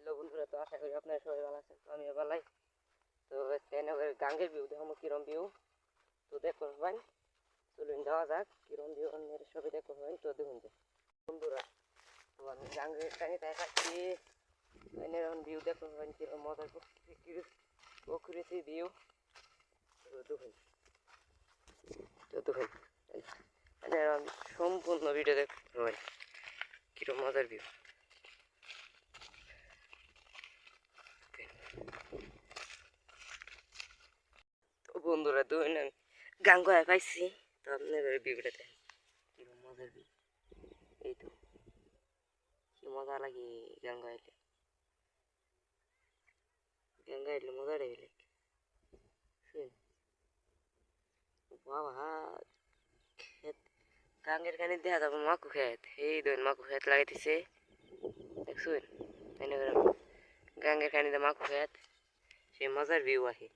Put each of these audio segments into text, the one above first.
Hello বন্ধুরা, তো আশা করি আপনারা সবাই ভালো আছেন। তো আমিও ভালাই। তো গাঙ্গের ভিউ দেখো কিরম ভিউ। তো দেখো ভাই, চলুন যাওয়া যাক কিরম ভিউ অন্যের সবাই দেখো ভাই। তো দেখুন যে বন্ধুরা, তো আমি গাঙ্গের টাইমে দেখাচ্ছি এখন ভিউ দেখো ভাই কিরম মজার প্রকৃতি ভিউ। তো দেখুন, তো দেখুন সম্পূর্ণ ভিডিও দেখো ভাই কিরম মজার ভিউ। বন্ধুরা দুই আমি গাঙ্গায় পাইছি। তো আপনাদের ভিডিওটা দেখেন কিরকম মজার ভিউ। এই তো কি মজা লাগে গঙ্গা এলে, গঙ্গা এলে মজা লাগে। বাবা ক্ষেত গাঙ্গের কানে দেখা যাবো মাকু ক্ষেত, এই ধরুন মাকু ক্ষেত লাগাইতেছে দেখছুন। গাঙ্গের কানিতে মাকু ক্ষেত, সে মজার ভিউ আহে।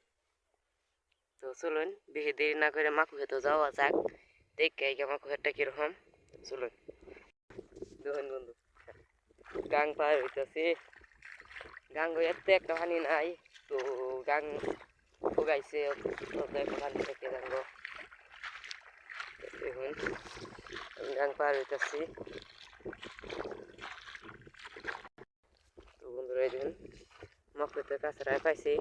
তো চলুন বেশি দেরি না করে মাকু ক্ষেত যাওয়া যাক, দেখে মাকু ক্ষেতটা কিরকম। চলুন দেখুন বন্ধু, গাং পার হইতেছে। গাং এতে একটা পানি নাই, তো গাং ফুগাইছে পানি থেকে গাঙ্গ। দেখুন গাং পার হইতেছি। তো বন্ধুরা এই দেখুন মকতে কাছড়ায় পাইছি।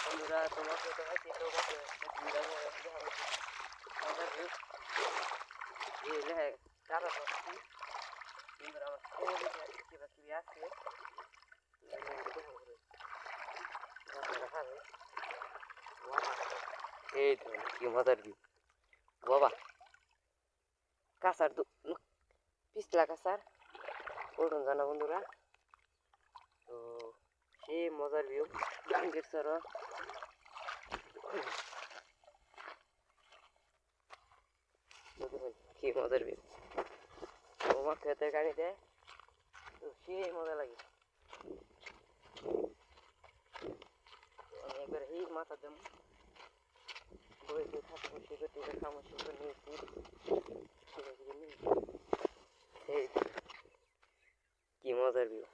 বন্ধুরা তোমাকে তো পাইছি, তো কারো বন্ধুরা আমার কি আছে এই কি মজার ভিউ বাবা। কাঁচার পিছলা কাঁচার ওরকম জানা বন্ধুরা। তো সেই মজার ভিউ গাঙ্গের সর কি মজার ভিউ। আমার খেতের গাড়ি দেয়, তো সেই মজা লাগে। আমি একবার এই মাথা দেব বইতে থাকবো, সে করতে সমস্যা নিয়েছি। কি মজার ভিউ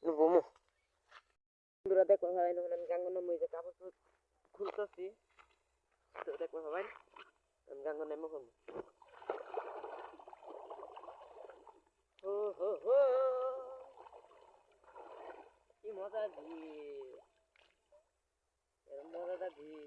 বমু। বন্ধুরা দেখো ভাই, আমি গাঙ্গন মধ্যে কাপড় খুলতেছি। তো দেখো ভাই আমি গাঙ্গন নেমে করবো। কি মজার ভিউ, মজাদার ভিউ।